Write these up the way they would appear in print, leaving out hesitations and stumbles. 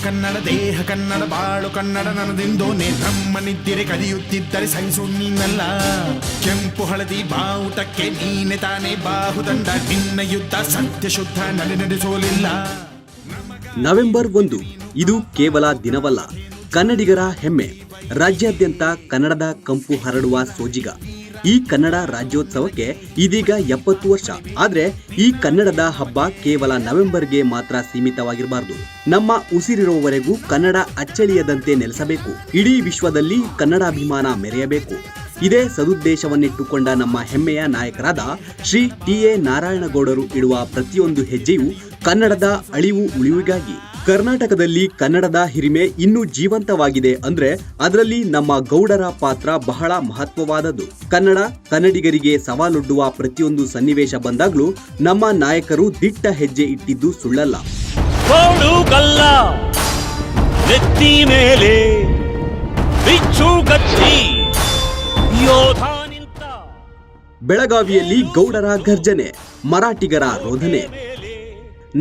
ಕನ್ನಡ ದೇಹ ಕನ್ನಡ ಬಾಳು ಕನ್ನಡ ನನದೆಂದೋನೆ ಬ್ರಹ್ಮನಿದ್ದಿರೆ ಕಲಿಯುತ್ತಿದ್ದರೆ ಸಹಿಸು ನೀನಲ್ಲ. ಕೆಂಪು ಹಳದಿ ಬಾವುಟಕ್ಕೆ ನೀನೆ ತಾನೇ ಬಾಹುದಂಡ, ನಿನ್ನ ಯುದ್ಧ ಸತ್ಯ ಶುದ್ಧ ನಡೆಸೋಲಿಲ್ಲ. ನವೆಂಬರ್ 1 ಇದು ಕೇವಲ ದಿನವಲ್ಲ, ಕನ್ನಡಿಗರ ಹೆಮ್ಮೆ. ರಾಜ್ಯಾದ್ಯಂತ ಕನ್ನಡದ ಕಂಪು ಹರಡುವ ಸೋಜಿಗ. ಈ ಕನ್ನಡ ರಾಜ್ಯೋತ್ಸವಕ್ಕೆ ಇದೀಗ 70 ವರ್ಷ. ಆದ್ರೆ ಈ ಕನ್ನಡದ ಹಬ್ಬ ಕೇವಲ ನವೆಂಬರ್ಗೆ ಮಾತ್ರ ಸೀಮಿತವಾಗಿರಬಾರದು. ನಮ್ಮ ಉಸಿರಿರುವವರೆಗೂ ಕನ್ನಡ ಅಚ್ಚಳಿಯದಂತೆ ನೆಲೆಸಬೇಕು. ಇಡೀ ವಿಶ್ವದಲ್ಲಿ ಕನ್ನಡಾಭಿಮಾನ ಮೆರೆಯಬೇಕು. ಇದೇ ಸದುದ್ದೇಶವನ್ನಿಟ್ಟುಕೊಂಡ ನಮ್ಮ ಹೆಮ್ಮೆಯ ನಾಯಕರಾದ ಶ್ರೀ ಟಿ.ಎ. ನಾರಾಯಣಗೌಡರು ಇಡುವ ಪ್ರತಿಯೊಂದು ಹೆಜ್ಜೆಯೂ ಕನ್ನಡದ ಅಳಿವು ಉಳಿವಿಗಾಗಿ. ಕರ್ನಾಟಕದಲ್ಲಿ ಕನ್ನಡದ ಹಿರಿಮೆ ಇನ್ನೂ ಜೀವಂತವಾಗಿದೆ ಅಂದ್ರೆ ಅದರಲ್ಲಿ ನಮ್ಮ ಗೌಡರ ಪಾತ್ರ ಬಹಳ ಮಹತ್ವವಾದದ್ದು. ಕನ್ನಡಿಗರಿಗೆ ಸವಾಲೊಡ್ಡುವ ಪ್ರತಿಯೊಂದು ಸನ್ನಿವೇಶ ಬಂದಾಗ್ಲೂ ನಮ್ಮ ನಾಯಕರು ದಿಟ್ಟ ಹೆಜ್ಜೆ ಇಟ್ಟಿದ್ದು ಸುಳ್ಳಲ್ಲ. ಬೆಳಗಾವಿಯಲ್ಲಿ ಗೌಡರ ಗರ್ಜನೆ, ಮರಾಠಿಗರ ರೋಧನೆ.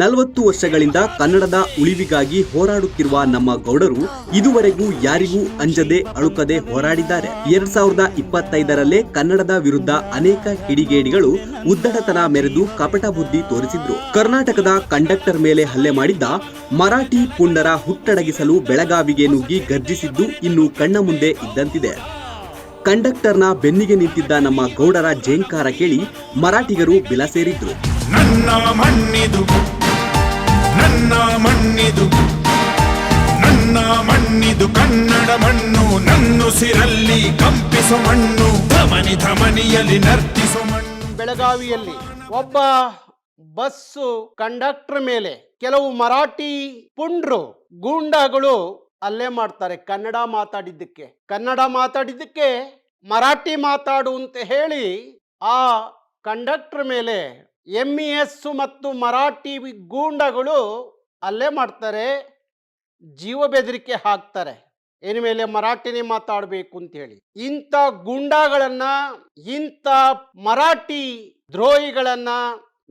40 ವರ್ಷಗಳಿಂದ ಕನ್ನಡದ ಉಳಿವಿಗಾಗಿ ಹೋರಾಡುತ್ತಿರುವ ನಮ್ಮ ಗೌಡರು ಇದುವರೆಗೂ ಯಾರಿಗೂ ಅಂಜದೆ ಅಳುಕದೆ ಹೋರಾಡಿದ್ದಾರೆ. 2025ರಲ್ಲೇ ಕನ್ನಡದ ವಿರುದ್ಧ ಅನೇಕ ಕಿಡಿಗೇಡಿಗಳು ಉದ್ದಟತನ ಮೆರೆದು ಕಪಟ ಬುದ್ಧಿ ತೋರಿಸಿದ್ರು. ಕರ್ನಾಟಕದ ಕಂಡಕ್ಟರ್ ಮೇಲೆ ಹಲ್ಲೆ ಮಾಡಿದ್ದ ಮರಾಠಿ ಪುಂಡರ ಹುಟ್ಟಡಗಿಸಲು ಬೆಳಗಾವಿಗೆ ನುಗ್ಗಿ ಗರ್ಜಿಸಿದ್ದು ಇನ್ನು ಕಣ್ಣ ಮುಂದೆ ಇದ್ದಂತಿದೆ. ಕಂಡಕ್ಟರ್ನ ಬೆನ್ನಿಗೆ ನಿಂತಿದ್ದ ನಮ್ಮ ಗೌಡರ ಜೇಂಕಾರ ಕೇಳಿ ಮರಾಠಿಗರು ಬಿಲ ಸೇರಿದ್ರು. ನನ್ನ ಮಣ್ಣಿದು, ನನ್ನ ಮಣ್ಣಿದು, ನನ್ನ ಮಣ್ಣಿದು ಕನ್ನಡ ಮಣ್ಣು, ನನ್ನುಸಿರಲ್ಲಿ ಕಂಪಿಸೋ ಮಣ್ಣು, ಧಮನಿ ಧಮನಿಯಲ್ಲಿ ನರ್ತಿಸೋ ಮಣ್ಣು. ಬೆಳಗಾವಿಯಲ್ಲಿ ಒಬ್ಬ ಬಸ್ಸು ಕಂಡಕ್ಟರ್ ಮೇಲೆ ಕೆಲವು ಮರಾಠಿ ಪುಂಡ್ರು ಗೂಂಡಾಗಳು ಹಲ್ಲೆ ಮಾಡ್ತಾರೆ. ಕನ್ನಡ ಮಾತಾಡಿದ್ದಕ್ಕೆ ಮರಾಠಿ ಮಾತಾಡು ಅಂತ ಹೇಳಿ ಆ ಕಂಡಕ್ಟರ್ ಮೇಲೆ MES ಮತ್ತು ಮರಾಠಿ ಗೂಂಡಗಳು ಹಲ್ಲೆ ಮಾಡ್ತಾರೆ, ಜೀವ ಬೆದರಿಕೆ ಹಾಕ್ತಾರೆ. ಏನ ಮೇಲೆ ಮರಾಠಿನೇ ಮಾತಾಡಬೇಕು ಅಂತ ಹೇಳಿ. ಇಂಥ ಗೂಂಡಾಗಳನ್ನ, ಇಂಥ ಮರಾಠಿ ದ್ರೋಹಿಗಳನ್ನ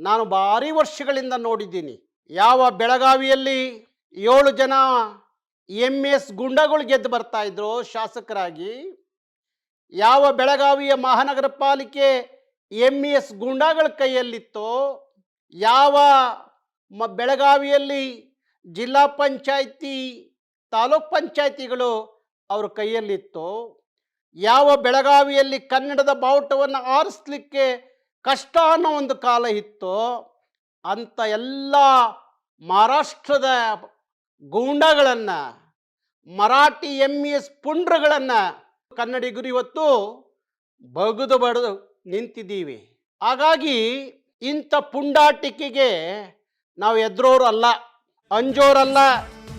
ನಾನು ಭಾರಿ ವರ್ಷಗಳಿಂದ ನೋಡಿದ್ದೀನಿ. ಯಾವ ಬೆಳಗಾವಿಯಲ್ಲಿ 7 ಜನ MES ಗುಂಡಗಳು ಗೆದ್ದು ಬರ್ತಾ ಇದ್ರು ಶಾಸಕರಾಗಿ, ಯಾವ ಬೆಳಗಾವಿಯ ಮಹಾನಗರ ಪಾಲಿಕೆ MES ಗುಂಡಾಗಳ ಕೈಯಲ್ಲಿತ್ತೋ, ಯಾವ ಬೆಳಗಾವಿಯಲ್ಲಿ ಜಿಲ್ಲಾ ಪಂಚಾಯಿತಿ ತಾಲೂಕ್ ಪಂಚಾಯಿತಿಗಳು ಅವ್ರ ಕೈಯಲ್ಲಿತ್ತೋ, ಯಾವ ಬೆಳಗಾವಿಯಲ್ಲಿ ಕನ್ನಡದ ಬಾವುಟವನ್ನು ಆರಿಸ್ಲಿಕ್ಕೆ ಕಷ್ಟ ಅನ್ನೋ ಒಂದು ಕಾಲ ಇತ್ತೋ, ಅಂಥ ಎಲ್ಲ ಮಹಾರಾಷ್ಟ್ರದ ಗೂಂಡಾಗಳನ್ನು, ಮರಾಠಿ MES ಪುಂಡ್ರಗಳನ್ನು ಕನ್ನಡಿಗರು ಇವತ್ತು ಬಗದು ಬಡದು ನಿಂತಿದ್ದೀವಿ. ಹಾಗಾಗಿ ಇಂಥ ಪುಂಡಾಟಿಕೆಗೆ ನಾವು ಎದುರೋರು ಅಲ್ಲ, ಅಂಜೋರಲ್ಲ.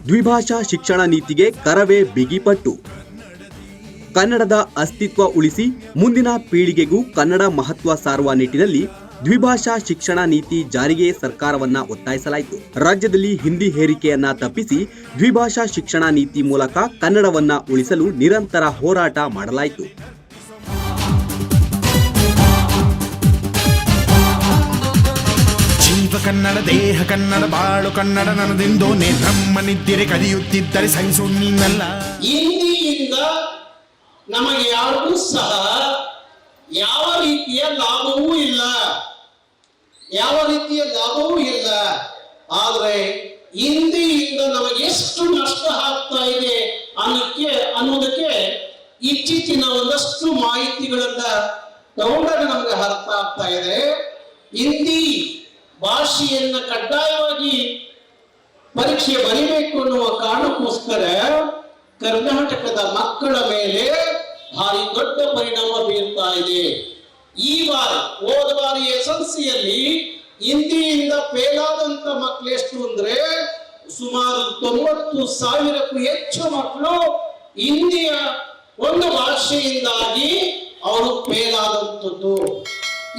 ದ್ವಿಭಾಷಾ ಶಿಕ್ಷಣ ನೀತಿಗೆ ಕರವೇ ಬಿಗಿಪಟ್ಟು. ಕನ್ನಡದ ಅಸ್ತಿತ್ವ ಉಳಿಸಿ ಮುಂದಿನ ಪೀಳಿಗೆಗೂ ಕನ್ನಡ ಮಹತ್ವ ಸಾರುವ ನಿಟ್ಟಿನಲ್ಲಿ ದ್ವಿಭಾಷಾ ಶಿಕ್ಷಣ ನೀತಿ ಜಾರಿಗೆ ಸರ್ಕಾರವನ್ನ ಒತ್ತಾಯಿಸಲಾಯಿತು. ರಾಜ್ಯದಲ್ಲಿ ಹಿಂದಿ ಹೇರಿಕೆಯನ್ನ ತಪ್ಪಿಸಿ ದ್ವಿಭಾಷಾ ಶಿಕ್ಷಣ ನೀತಿ ಮೂಲಕ ಕನ್ನಡವನ್ನ ಉಳಿಸಲು ನಿರಂತರ ಹೋರಾಟ ಮಾಡಲಾಯಿತು. ಜೀವ ಕನ್ನಡ ದೇಹ ಕನ್ನಡ ಬಾಳು ಕನ್ನಡ ನನದೆಂದೋನೆ ಬ್ರಹ್ಮನಿದ್ದಿರೆ ಕಲಿಯುತ್ತಿದ್ದರೆ ಸಹಿಸು ನೀನಲ್ಲ. ಹಿಂದಿಯಿಂದ ನಮಗೆ ಯಾರಿಗೂ ಸಹ ಯಾವ ರೀತಿಯ ಲಾಭವೂ ಇಲ್ಲ, ಆದ್ರೆ ಹಿಂದಿಯಿಂದ ನಮಗೆ ಎಷ್ಟು ನಷ್ಟ ಆಗ್ತಾ ಇದೆ ಅನ್ನೋದಕ್ಕೆ ಇತ್ತೀಚಿನ ಒಂದಷ್ಟು ಮಾಹಿತಿಗಳನ್ನ ತಗೊಂಡಾಗ ನಮ್ಗೆ ಅರ್ಥ ಆಗ್ತಾ ಇದೆ. ಹಿಂದಿ ಭಾಷೆಯನ್ನ ಕಡ್ಡಾಯವಾಗಿ ಪರೀಕ್ಷೆ ಬರೀಬೇಕು ಅನ್ನುವ ಕಾರಣಕ್ಕೋಸ್ಕರ ಕರ್ನಾಟಕದ ಮಕ್ಕಳ ಮೇಲೆ ಭಾರಿ ದೊಡ್ಡ ಪರಿಣಾಮ ಬೀರ್ತಾ ಇದೆ. ಈ ಬಾರಿ ಹೋದ ಬಾರಿ SSLCಯಲ್ಲಿ ಹಿಂದಿಯಿಂದ ಫೇಲ್ ಆದಂತ ಮಕ್ಕಳು ಎಷ್ಟು ಅಂದ್ರೆ ಸುಮಾರು 90,000ಕ್ಕೂ ಹೆಚ್ಚು ಮಕ್ಕಳು ಹಿಂದಿಯ ಒಂದು ಭಾಷೆಯಿಂದಾಗಿ ಅವರು ಫೇಲ್ ಆದಂಥದ್ದು.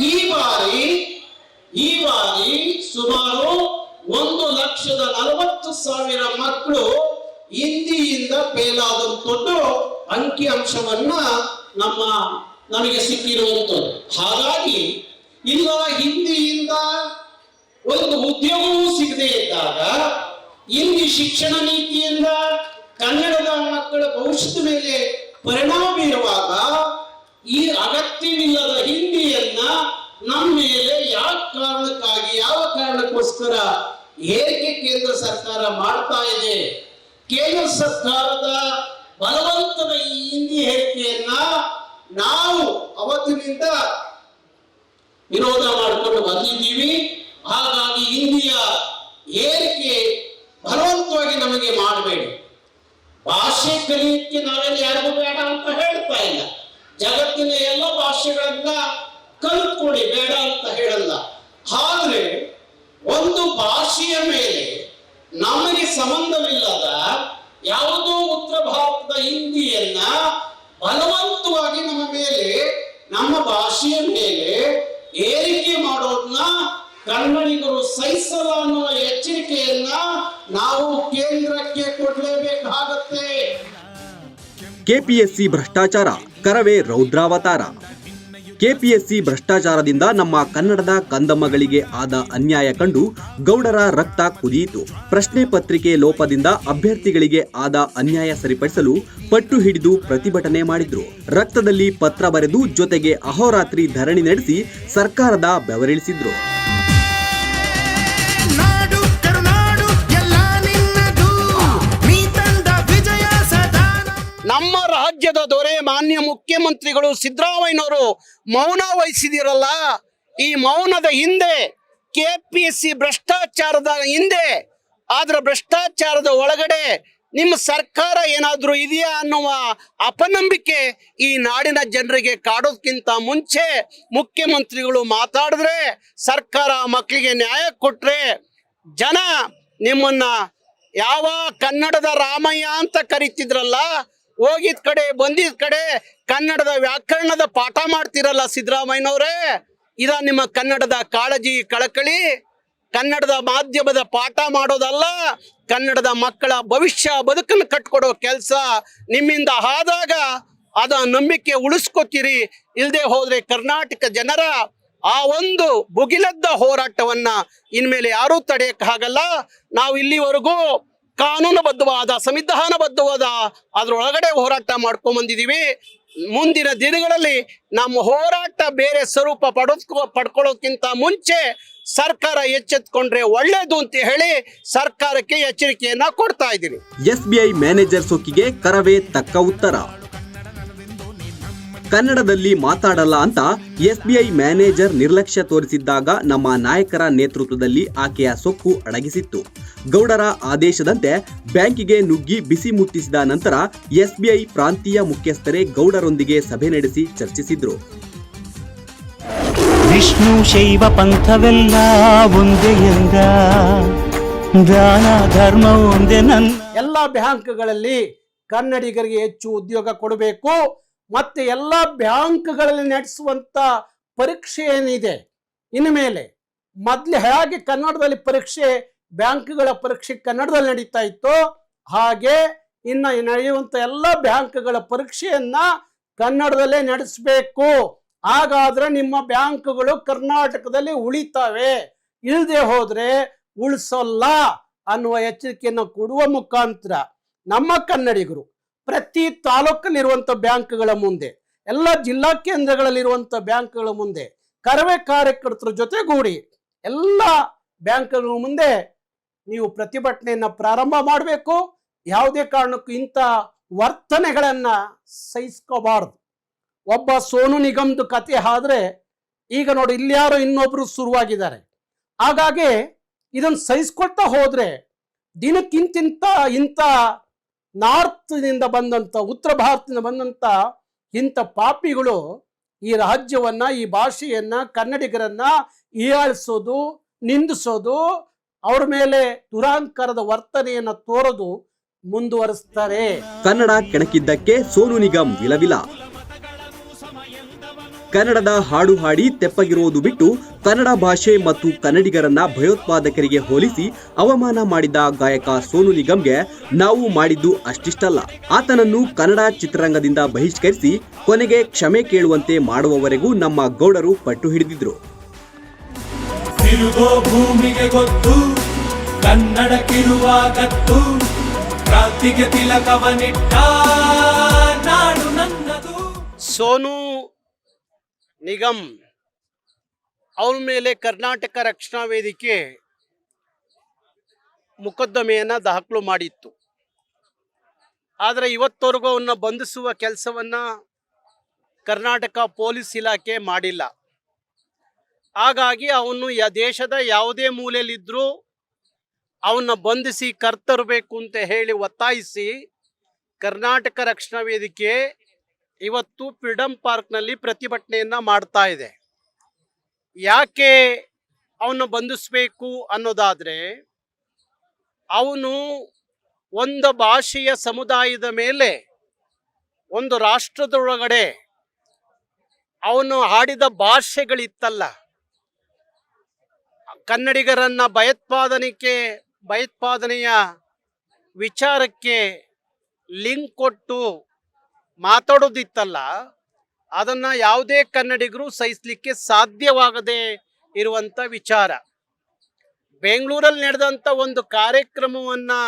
ಈ ಬಾರಿ ಸುಮಾರು 1,40,000 ಮಕ್ಕಳು ಹಿಂದಿಯಿಂದ ಫೇಲ್ ಆದಂಥದ್ದು ಅಂಕಿ ಅಂಶವನ್ನ ನಮಗೆ ಸಿಕ್ಕಿರುವಂಥದ್ದು. ಹಾಗಾಗಿ ಇಲ್ಲ ಹಿಂದಿಯಿಂದ ಒಂದು ಉದ್ಯೋಗವೂ ಸಿಗದೆ ಇದ್ದಾಗ ಹಿಂದಿ ಶಿಕ್ಷಣ ನೀತಿಯಿಂದ ಕನ್ನಡದ ಮಕ್ಕಳ ಭವಿಷ್ಯದ ಮೇಲೆ ಪರಿಣಾಮ ಬೀರುವಾಗ ಈ ಅಗತ್ಯವಿಲ್ಲದ ಹಿಂದಿಯನ್ನ ನಮ್ಮ ಮೇಲೆ ಯಾವ ಕಾರಣಕ್ಕೋಸ್ಕರ ಏರಿಕೆ ಕೇಂದ್ರ ಸರ್ಕಾರ ಮಾಡ್ತಾ ಇದೆ. ಕೇಂದ್ರ ಸರ್ಕಾರದ ಬಲವಂತದ ಈ ಹಿಂದಿ ಹೇರಿಕೆಯನ್ನ ನಾವು ಅವತ್ತಿನಿಂದ ವಿರೋಧ ಮಾಡಿಕೊಂಡು ಬಂದಿದ್ದೀವಿ. ಹಾಗಾಗಿ ಹಿಂದಿಯ ಏರಿಕೆ ಬಲವಂತವಾಗಿ ನಮಗೆ ಮಾಡಬೇಡಿ. ಭಾಷೆ ಕಲಿಯಕ್ಕೆ ನಾವೇನು ಯಾರಿಗೂ ಬೇಡ ಅಂತ ಹೇಳ್ತಾ ಇಲ್ಲ. ಜಗತ್ತಿನ ಎಲ್ಲ ಭಾಷೆಗಳನ್ನ ಕಲ್ತ್ಕೊಡಿ, ಬೇಡ ಅಂತ ಹೇಳಲ್ಲ. ಆದ್ರೆ ಒಂದು ಭಾಷೆಯ ಮೇಲೆ ನಮಗೆ ಸಂಬಂಧವಿಲ್ಲದ ಯಾವುದೋ ಉತ್ತರ ಭಾರತದ ಹಿಂದಿಯನ್ನ ಬಲವಂತವಾಗಿ ನಮ್ಮ ಭಾಷೆಯ ಮೇಲೆ ಏರಿಕೆ ಮಾಡೋದನ್ನ ಕನ್ನಡಿಗರು ಸಹಿಸಲ್ಲ ಅನ್ನುವ ಎಚ್ಚರಿಕೆಯನ್ನ ನಾವು ಕೇಂದ್ರಕ್ಕೆ ಕೊಡಲೇಬೇಕಾಗತ್ತೆ. ಕೆಪಿಎಸ್ಸಿ ಭ್ರಷ್ಟಾಚಾರ, ಕರವೇ ರೌದ್ರಾವತಾರ. ಕೆಪಿಎಸ್ಸಿ ಭ್ರಷ್ಟಾಚಾರದಿಂದ ನಮ್ಮ ಕನ್ನಡದ ಕಂದಮ್ಮಗಳಿಗೆ ಆದ ಅನ್ಯಾಯ ಕಂಡು ಗೌಡರ ರಕ್ತ ಕುದಿಯಿತು. ಪ್ರಶ್ನೆ ಪತ್ರಿಕೆ ಲೋಪದಿಂದ ಅಭ್ಯರ್ಥಿಗಳಿಗೆ ಆದ ಅನ್ಯಾಯ ಸರಿಪಡಿಸಲು ಪಟ್ಟು ಹಿಡಿದು ಪ್ರತಿಭಟನೆ ಮಾಡಿದ್ರು. ರಕ್ತದಲ್ಲಿ ಪತ್ರ ಬರೆದು ಜೊತೆಗೆ ಅಹೋರಾತ್ರಿ ಧರಣಿ ನಡೆಸಿ ಸರ್ಕಾರದ ಬೆವರಿಳಿಸಿದ್ರು. ನಮ್ಮ ರಾಜ್ಯದ ದೊರೆ ಮಾನ್ಯ ಮುಖ್ಯಮಂತ್ರಿಗಳು ಸಿದ್ದರಾಮಯ್ಯನವರು ಮೌನ ವಹಿಸಿದಿರಲ್ಲ, ಈ ಮೌನದ ಹಿಂದೆ ಕೆಪಿಎಸ್ಸಿ ಭ್ರಷ್ಟಾಚಾರದ ಹಿಂದೆ, ಆದ್ರ ಭ್ರಷ್ಟಾಚಾರದ ಒಳಗಡೆ ನಿಮ್ಮ ಸರ್ಕಾರ ಏನಾದ್ರೂ ಇದೆಯಾ ಅನ್ನುವ ಅಪನಂಬಿಕೆ ಈ ನಾಡಿನ ಜನರಿಗೆ ಕಾಡೋದಕ್ಕಿಂತ ಮುಂಚೆ ಮುಖ್ಯಮಂತ್ರಿಗಳು ಮಾತಾಡಿದ್ರೆ, ಸರ್ಕಾರ ಮಕ್ಕಳಿಗೆ ನ್ಯಾಯ ಕೊಟ್ರೆ ಜನ ನಿಮ್ಮನ್ನ ಯಾವ ಕನ್ನಡದ ರಾಮಯ್ಯ ಅಂತ ಕರೀತಿದ್ರಲ್ಲ, ಹೋಗಿದ ಕಡೆ ಬಂದಿದ ಕಡೆ ಕನ್ನಡದ ವ್ಯಾಕರಣದ ಪಾಠ ಮಾಡ್ತಿರಲ್ಲ ಸಿದ್ದರಾಮಯ್ಯನವರೇ, ಇದ ನಿಮ್ಮ ಕನ್ನಡದ ಕಾಳಜಿ ಕಳಕಳಿ. ಕನ್ನಡದ ಮಾಧ್ಯಮದ ಪಾಠ ಮಾಡೋದಲ್ಲ, ಕನ್ನಡದ ಮಕ್ಕಳ ಭವಿಷ್ಯ ಬದುಕನ್ನು ಕಟ್ಕೊಡೋ ಕೆಲಸ ನಿಮ್ಮಿಂದ ಆದಾಗ ಅದ ನಂಬಿಕೆ ಉಳಿಸ್ಕೊತೀರಿ. ಇಲ್ಲದೆ ಹೋದ್ರೆ ಕರ್ನಾಟಕ ಜನರ ಆ ಒಂದು ಭುಗಿಲದ್ದ ಹೋರಾಟವನ್ನ ಇನ್ಮೇಲೆ ಯಾರೂ ತಡೆಯಕ್ಕಾಗಲ್ಲ. ನಾವು ಇಲ್ಲಿವರೆಗೂ ಕಾನೂನುಬದ್ಧವಾದ ಸಂವಿಧಾನಬದ್ಧವಾದ ಅದರೊಳಗಡೆ ಹೋರಾಟ ಮಾಡ್ಕೊಂಡ್ ಬಂದಿದ್ದೀವಿ. ಮುಂದಿನ ದಿನಗಳಲ್ಲಿ ನಮ್ಮ ಹೋರಾಟ ಬೇರೆ ಸ್ವರೂಪ ಪಡ್ಕೊಳ್ಳೋಕ್ಕಿಂತ ಮುಂಚೆ ಸರ್ಕಾರ ಎಚ್ಚೆತ್ಕೊಂಡ್ರೆ ಒಳ್ಳೇದು ಅಂತ ಹೇಳಿ ಸರ್ಕಾರಕ್ಕೆ ಎಚ್ಚರಿಕೆಯನ್ನ ಕೊಡ್ತಾ ಇದ್ದೀನಿ. ಎಸ್ಬಿಐ ಮ್ಯಾನೇಜರ್ ಸೋಕಿಗೆ ಕರವೇ ತಕ್ಕ ಉತ್ತರ. ಕನ್ನಡದಲ್ಲಿ ಮಾತಾಡಲ್ಲ ಅಂತ ಎಸ್ಬಿಐ ಮ್ಯಾನೇಜರ್ ನಿರ್ಲಕ್ಷ್ಯ ತೋರಿಸಿದ್ದಾಗ ನಮ್ಮ ನಾಯಕರ ನೇತೃತ್ವದಲ್ಲಿ ಆಕೆಯ ಸೊಕ್ಕು ಅಡಗಿಸಿತ್ತು. ಗೌಡರ ಆದೇಶದಂತೆ ಬ್ಯಾಂಕಿಗೆ ನುಗ್ಗಿ ಬಿಸಿ ಮುಟ್ಟಿಸಿದ ನಂತರ ಎಸ್ಬಿಐ ಪ್ರಾಂತೀಯ ಮುಖ್ಯಸ್ಥರೇ ಗೌಡರೊಂದಿಗೆ ಸಭೆ ನಡೆಸಿ ಚರ್ಚಿಸಿದ್ರು. ವಿಷ್ಣು ಶೈವ ಪಂಥವೆಲ್ಲ ಒಂದೇ ಎಂದ, ದಾನ ಧರ್ಮ ಒಂದೇ ನನ್ನ. ಎಲ್ಲ ಬ್ಯಾಂಕ್ಗಳಲ್ಲಿ ಕನ್ನಡಿಗರಿಗೆ ಹೆಚ್ಚು ಉದ್ಯೋಗ ಕೊಡಬೇಕು. ಮತ್ತೆ ಎಲ್ಲ ಬ್ಯಾಂಕ್ಗಳಲ್ಲಿ ನಡೆಸುವಂತ ಪರೀಕ್ಷೆ ಏನಿದೆ ಇನ್ನು ಮೇಲೆ, ಮೊದಲು ಹೇಗೆ ಕನ್ನಡದಲ್ಲಿ ಪರೀಕ್ಷೆ, ಬ್ಯಾಂಕ್ಗಳ ಪರೀಕ್ಷೆ ಕನ್ನಡದಲ್ಲಿ ನಡೀತಾ ಇತ್ತು, ಹಾಗೆ ಇನ್ನು ನಡೆಯುವಂತ ಎಲ್ಲ ಬ್ಯಾಂಕ್ಗಳ ಪರೀಕ್ಷೆಯನ್ನ ಕನ್ನಡದಲ್ಲೇ ನಡೆಸಬೇಕು. ಹಾಗಾದ್ರೆ ನಿಮ್ಮ ಬ್ಯಾಂಕ್ಗಳು ಕರ್ನಾಟಕದಲ್ಲಿ ಉಳಿತಾವೆ, ಇಲ್ಲದೆ ಹೋದ್ರೆ ಉಳಿಸಲ್ಲ ಅನ್ನುವ ಎಚ್ಚರಿಕೆಯನ್ನು ಕೊಡುವ ಮುಖಾಂತರ ನಮ್ಮ ಕನ್ನಡಿಗರು ಪ್ರತಿ ತಾಲೂಕಲ್ಲಿರುವಂಥ ಬ್ಯಾಂಕ್ಗಳ ಮುಂದೆ, ಎಲ್ಲ ಜಿಲ್ಲಾ ಕೇಂದ್ರಗಳಲ್ಲಿರುವಂಥ ಬ್ಯಾಂಕ್ಗಳ ಮುಂದೆ ಕರವೇ ಕಾರ್ಯಕರ್ತರ ಜೊತೆಗೂಡಿ ಎಲ್ಲ ಬ್ಯಾಂಕ್ಗಳ ಮುಂದೆ ನೀವು ಪ್ರತಿಭಟನೆಯನ್ನ ಪ್ರಾರಂಭ ಮಾಡಬೇಕು. ಯಾವುದೇ ಕಾರಣಕ್ಕೂ ಇಂಥ ವರ್ತನೆಗಳನ್ನ ಸಹಿಸ್ಕೋಬಾರ್ದು. ಒಬ್ಬ ಸೋನು ನಿಗಮ್ದು ಕತೆ ಆದ್ರೆ ಈಗ ನೋಡಿ ಇಲ್ಯಾರೋ ಇನ್ನೊಬ್ರು ಶುರುವಾಗಿದ್ದಾರೆ. ಹಾಗಾಗಿ ಇದನ್ನು ಸಹಿಸ್ಕೊಳ್ತಾ ಹೋದ್ರೆ ದಿನಕ್ಕಿಂತಿಂತ ಇಂಥ ನಾರ್ತ್ನಿಂದ ಬಂದಂಥ, ಉತ್ತರ ಭಾರತದಿಂದ ಬಂದಂಥ ಇಂಥ ಪಾಪಿಗಳು ಈ ರಾಜ್ಯವನ್ನ, ಈ ಭಾಷೆಯನ್ನ, ಕನ್ನಡಿಗರನ್ನ ಹೀಯಾಳಿಸೋದು, ನಿಂದಿಸೋದು, ಅವ್ರ ಮೇಲೆ ದುರಾಂಕಾರದ ವರ್ತನೆಯನ್ನ ತೋರೋದು ಮುಂದುವರಿಸ್ತಾರೆ. ಕನ್ನಡ ಕೆಣಕಿದ್ದಕ್ಕೆ ಸೋನು ನಿಗಮ್ ವಿಲವಿಲ. ಕನ್ನಡದ ಹಾಡು ಹಾಡಿ ತೆಪ್ಪಗಿರುವುದು ಬಿಟ್ಟು ಕನ್ನಡ ಭಾಷೆ ಮತ್ತು ಕನ್ನಡಿಗರನ್ನ ಭಯೋತ್ಪಾದಕರಿಗೆ ಹೋಲಿಸಿ ಅವಮಾನ ಮಾಡಿದ ಗಾಯಕ ಸೋನು ನಿಗಮ್ಗೆ ನಾವು ಮಾಡಿದ್ದು ಅಷ್ಟಿಷ್ಟಲ್ಲ, ಆತನನ್ನು ಕನ್ನಡ ಚಿತ್ರರಂಗದಿಂದ ಬಹಿಷ್ಕರಿಸಿ ಕೊನೆಗೆ ಕ್ಷಮೆ ಕೇಳುವಂತೆ ಮಾಡುವವರೆಗೂ ನಮ್ಮ ಗೌಡರು ಪಟ್ಟು ಹಿಡಿದಿದ್ರು. ಭೂಮಿಗೆ ಗೊತ್ತು ಕನ್ನಡಕ್ಕಿರುವ ಗತ್ತು ಕ್ರಾಂತಿಗೆ ತಿಲಕವನಿಟ್ಟ ನಾಡು ನನ್ನದು. ಸೋನು ನಿಗಮ್ ಅವರ ಮೇಲೆ ಕರ್ನಾಟಕ ರಕ್ಷಣಾ ವೇದಿಕೆ ಮೊಕದ್ದಮೆಯನ್ನು ದಾಖಲು ಮಾಡಿತ್ತು. ಆದರೆ ಇವತ್ತವರೆಗೂ ಅವನ್ನ ಬಂಧಿಸುವ ಕೆಲಸವನ್ನು ಕರ್ನಾಟಕ ಪೊಲೀಸ್ ಇಲಾಖೆ ಮಾಡಿಲ್ಲ. ಹಾಗಾಗಿ ಅವನು ದೇಶದ ಯಾವುದೇ ಮೂಲೆಯಲ್ಲಿದ್ದರೂ ಅವನ್ನ ಬಂಧಿಸಿ ಕರ್ತರಬೇಕು ಅಂತ ಹೇಳಿ ಒತ್ತಾಯಿಸಿ ಕರ್ನಾಟಕ ರಕ್ಷಣಾ ವೇದಿಕೆ ಇವತ್ತು ಫ್ರೀಡಮ್ ಪಾರ್ಕ್ನಲ್ಲಿ ಪ್ರತಿಭಟನೆಯನ್ನು ಮಾಡ್ತಾ ಇದೆ. ಯಾಕೆ ಅವನ್ನ ಬಂಧಿಸಬೇಕು ಅನ್ನೋದಾದರೆ, ಅವನು ಒಂದು ಭಾಷೆಯ ಸಮುದಾಯದ ಮೇಲೆ ಒಂದು ರಾಷ್ಟ್ರದೊಳಗಡೆ ಅವನು ಆಡಿದ ಭಾಷೆಗಳಿತ್ತಲ್ಲ, ಕನ್ನಡಿಗರನ್ನ ಭಯೋತ್ಪಾದನೆಯ ವಿಚಾರಕ್ಕೆ ಲಿಂಕ್ ಕೊಟ್ಟು ಮಾತಾಡೋದಿತ್ತಲ್ಲ, ಅದನ್ನು ಯಾವುದೇ ಕನ್ನಡಿಗರು ಸಹಿಸಲಿಕ್ಕೆ ಸಾಧ್ಯವಾಗದೇ ಇರುವಂಥ ವಿಚಾರ. ಬೆಂಗಳೂರಲ್ಲಿ ನಡೆದಂಥ ಒಂದು ಕಾರ್ಯಕ್ರಮವನ್ನು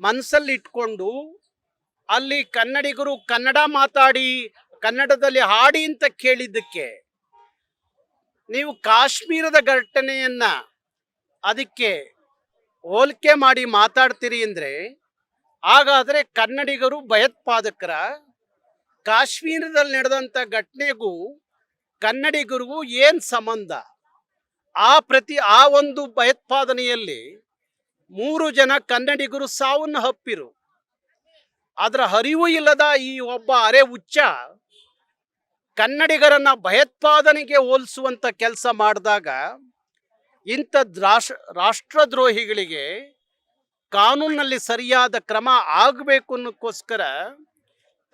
ಮನಸ್ಸಲ್ಲಿಟ್ಕೊಂಡು ಅಲ್ಲಿ ಕನ್ನಡಿಗರು ಕನ್ನಡ ಮಾತಾಡಿ ಕನ್ನಡದಲ್ಲಿ ಹಾಡಿ ಅಂತ ಕೇಳಿದ್ದಕ್ಕೆ ನೀವು ಕಾಶ್ಮೀರದ ಘಟನೆಯನ್ನು ಅದಕ್ಕೆ ಹೋಲಿಕೆ ಮಾಡಿ ಮಾತಾಡ್ತೀರಿ ಅಂದರೆ, ಹಾಗಾದರೆ ಕನ್ನಡಿಗರು ಭಯೋತ್ಪಾದಕರ? ಕಾಶ್ಮೀರದಲ್ಲಿ ನಡೆದಂಥ ಘಟನೆಗೂ ಕನ್ನಡಿಗರಿಗೂ ಏನು ಸಂಬಂಧ? ಆ ಒಂದು ಭಯೋತ್ಪಾದನೆಯಲ್ಲಿ 3 ಜನ ಕನ್ನಡಿಗರು ಸಾವನ್ನು ಅಪ್ಪಿರು. ಅದರ ಅರಿವು ಇಲ್ಲದ ಈ ಒಬ್ಬ ಅರೆ ಹುಚ್ಚ ಕನ್ನಡಿಗರನ್ನ ಭಯೋತ್ಪಾದನೆಗೆ ಹೋಲಿಸುವಂಥ ಕೆಲಸ ಮಾಡಿದಾಗ ಇಂಥ ರಾಷ್ಟ್ರದ್ರೋಹಿಗಳಿಗೆ ಕಾನೂನಿನಲ್ಲಿ ಸರಿಯಾದ ಕ್ರಮ ಆಗಬೇಕು ಅನ್ನೋಕ್ಕೋಸ್ಕರ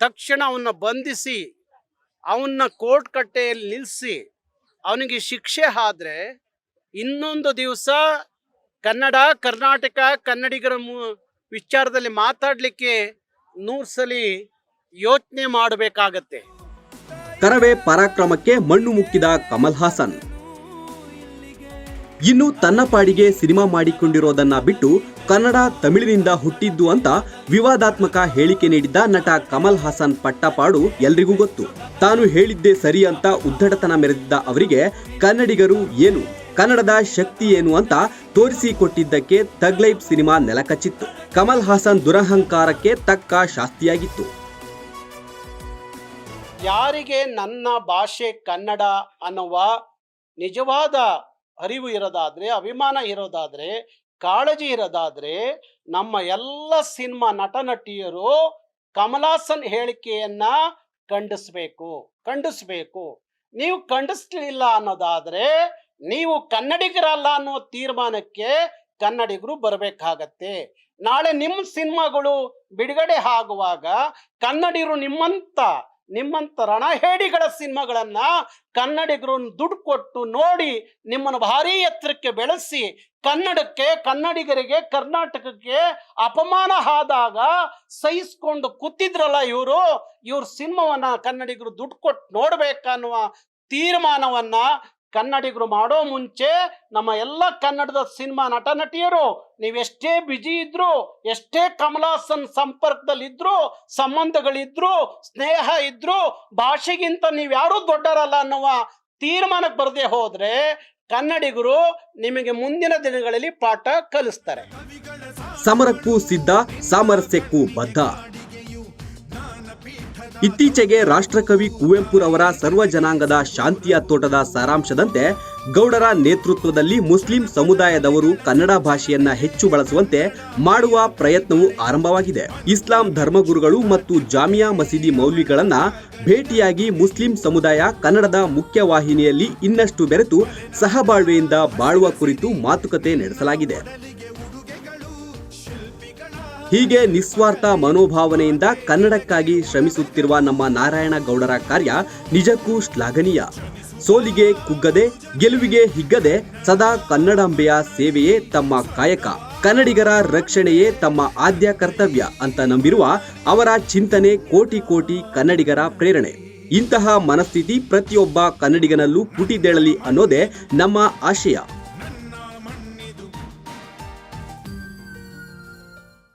ತಕ್ಷಣ ಅವನ್ನ ಬಂಧಿಸಿ ಅವನ್ನ ಕೋರ್ಟ್ ಕಟ್ಟೆಯಲ್ಲಿ ನಿಲ್ಲಿಸಿ ಅವನಿಗೆ ಶಿಕ್ಷೆ ಆದ್ರೆ ಇನ್ನೊಂದು ದಿವಸ ಕರ್ನಾಟಕ ಕನ್ನಡಿಗರ ವಿಚಾರದಲ್ಲಿ ಮಾತಾಡಲಿಕ್ಕೆ 100 ಸಲ ಯೋಚನೆ ಮಾಡಬೇಕಾಗತ್ತೆ. ಕರವೇ ಪರಾಕ್ರಮಕ್ಕೆ ಮಣ್ಣು ಮುಕ್ಕಿದ ಕಮಲ್ ಹಾಸನ್ ಇನ್ನು ತನ್ನ ಪಾಡಿಗೆ ಸಿನಿಮಾ ಮಾಡಿಕೊಂಡಿರೋದನ್ನ ಬಿಟ್ಟು ಕನ್ನಡ ತಮಿಳಿನಿಂದ ಹುಟ್ಟಿದ್ದು ಅಂತ ವಿವಾದಾತ್ಮಕ ಹೇಳಿಕೆ ನೀಡಿದ್ದ ನಟ ಕಮಲ್ ಹಾಸನ್ ಪಟ್ಟಪಾಡು ಎಲ್ರಿಗೂ ಗೊತ್ತು. ತಾನು ಹೇಳಿದ್ದೇ ಸರಿ ಅಂತ ಉದ್ದಟತನ ಮೆರೆದಿದ್ದ ಅವರಿಗೆ ಕನ್ನಡಿಗರು ಏನು, ಕನ್ನಡದ ಶಕ್ತಿ ಏನು ಅಂತ ತೋರಿಸಿಕೊಟ್ಟಿದ್ದಕ್ಕೆ ಥಗ್ ಲೈಫ್ ಸಿನಿಮಾ ನೆಲಕಚ್ಚಿತ್ತು. ಕಮಲ್ ಹಾಸನ್ ದುರಹಂಕಾರಕ್ಕೆ ತಕ್ಕ ಶಾಸ್ತಿಯಾಗಿತ್ತು. ಯಾರಿಗೆ ನನ್ನ ಭಾಷೆ ಕನ್ನಡ ಅನ್ನುವ ನಿಜವಾದ ಅರಿವು ಇರೋದಾದ್ರೆ, ಅಭಿಮಾನ ಇರೋದಾದ್ರೆ, ಕಾಳಜಿ ಇರೋದಾದ್ರೆ ನಮ್ಮ ಎಲ್ಲ ಸಿನಿಮಾ ನಟ ನಟಿಯರು ಕಮಲ್ ಹಾಸನ್ ಹೇಳಿಕೆಯನ್ನ ಖಂಡಿಸ್ಬೇಕು. ನೀವು ಖಂಡಿಸ್ಲಿಲ್ಲ ಅನ್ನೋದಾದ್ರೆ ನೀವು ಕನ್ನಡಿಗರಲ್ಲ ಅನ್ನೋ ತೀರ್ಮಾನಕ್ಕೆ ಕನ್ನಡಿಗರು ಬರಬೇಕಾಗತ್ತೆ. ನಾಳೆ ನಿಮ್ಮ ಸಿನಿಮಾಗಳು ಬಿಡುಗಡೆ ಆಗುವಾಗ ಕನ್ನಡಿಗರು ನಿಮ್ಮಂತ ರಣಹೇಡಿಗಳ ಸಿನಿಮಾಗಳನ್ನ ಕನ್ನಡಿಗರು ದುಡ್ಡು ಕೊಟ್ಟು ನೋಡಿ ನಿಮ್ಮನ್ನು ಭಾರಿ ಎತ್ತರಕ್ಕೆ ಬೆಳೆಸಿ ಕನ್ನಡಿಗರಿಗೆ ಕರ್ನಾಟಕಕ್ಕೆ ಅಪಮಾನ ಆದಾಗ ಸಹಿಸ್ಕೊಂಡು ಕೂತಿದ್ರಲ್ಲ ಇವ್ರ ಸಿನಿಮಾವನ್ನ ಕನ್ನಡಿಗರು ದುಡ್ಡು ಕೊಟ್ಟು ನೋಡ್ಬೇಕನ್ನುವ ತೀರ್ಮಾನವನ್ನ ಕನ್ನಡಿಗರು ಮಾಡೋ ಮುಂಚೆ ನಮ್ಮ ಎಲ್ಲ ಕನ್ನಡದ ಸಿನಿಮಾ ನಟ ನಟಿಯರು ನೀವೆಷ್ಟೇ ಬಿಜಿ ಇದ್ರು, ಎಷ್ಟೇ ಕಮಲ್ ಹಾಸನ್ ಸಂಪರ್ಕದಲ್ಲಿದ್ರು, ಸಂಬಂಧಗಳಿದ್ರು, ಸ್ನೇಹ ಇದ್ರು, ಭಾಷೆಗಿಂತ ನೀವ್ಯಾರೂ ದೊಡ್ಡರಲ್ಲ ಅನ್ನುವ ತೀರ್ಮಾನಕ್ಕೆ ಬರದೆ ಹೋದ್ರೆ ಕನ್ನಡಿಗರು ನಿಮಗೆ ಮುಂದಿನ ದಿನಗಳಲ್ಲಿ ಪಾಠ ಕಲಿಸ್ತಾರೆ. ಸಮರಕ್ಕೂ ಸಿದ್ಧ, ಸಾಮರಸ್ಯಕ್ಕೂ ಬದ್ಧ. ಇತ್ತೀಚೆಗೆ ರಾಷ್ಟ್ರಕವಿ ಕುವೆಂಪುರವರ ಸರ್ವ ಜನಾಂಗದ ಶಾಂತಿಯ ತೋಟದ ಸಾರಾಂಶದಂತೆ ಗೌಡರ ನೇತೃತ್ವದಲ್ಲಿ ಮುಸ್ಲಿಂ ಸಮುದಾಯದವರು ಕನ್ನಡ ಭಾಷೆಯನ್ನ ಹೆಚ್ಚು ಬಳಸುವಂತೆ ಮಾಡುವ ಪ್ರಯತ್ನವು ಆರಂಭವಾಗಿದೆ. ಇಸ್ಲಾಂ ಧರ್ಮಗುರುಗಳು ಮತ್ತು ಜಾಮಿಯಾ ಮಸೀದಿ ಮೌಲ್ವಿಗಳನ್ನ ಭೇಟಿಯಾಗಿ ಮುಸ್ಲಿಂ ಸಮುದಾಯ ಕನ್ನಡದ ಮುಖ್ಯವಾಹಿನಿಯಲ್ಲಿ ಇನ್ನಷ್ಟು ಬೆರೆತು ಸಹಬಾಳ್ವೆಯಿಂದ ಬಾಳುವ ಕುರಿತು ಮಾತುಕತೆ ನಡೆಸಲಾಗಿದೆ. ಹೀಗೆ ನಿಸ್ವಾರ್ಥ ಮನೋಭಾವನೆಯಿಂದ ಕನ್ನಡಕ್ಕಾಗಿ ಶ್ರಮಿಸುತ್ತಿರುವ ನಮ್ಮ ನಾರಾಯಣ ಗೌಡರ ಕಾರ್ಯ ನಿಜಕ್ಕೂ ಶ್ಲಾಘನೀಯ. ಸೋಲಿಗೆ ಕುಗ್ಗದೆ, ಗೆಲುವಿಗೆ ಹಿಗ್ಗದೆ ಸದಾ ಕನ್ನಡಾಂಬೆಯ ಸೇವೆಯೇ ತಮ್ಮ ಕಾಯಕ, ಕನ್ನಡಿಗರ ರಕ್ಷಣೆಯೇ ತಮ್ಮ ಆದ್ಯ ಕರ್ತವ್ಯ ಅಂತ ನಂಬಿರುವ ಅವರ ಚಿಂತನೆ ಕೋಟಿ ಕೋಟಿ ಕನ್ನಡಿಗರ ಪ್ರೇರಣೆ. ಇಂತಹ ಮನಸ್ಥಿತಿ ಪ್ರತಿಯೊಬ್ಬ ಕನ್ನಡಿಗನಲ್ಲೂ ಹುಟ್ಟಿದೇಳಲಿ ಅನ್ನೋದೇ ನಮ್ಮ ಆಶಯ.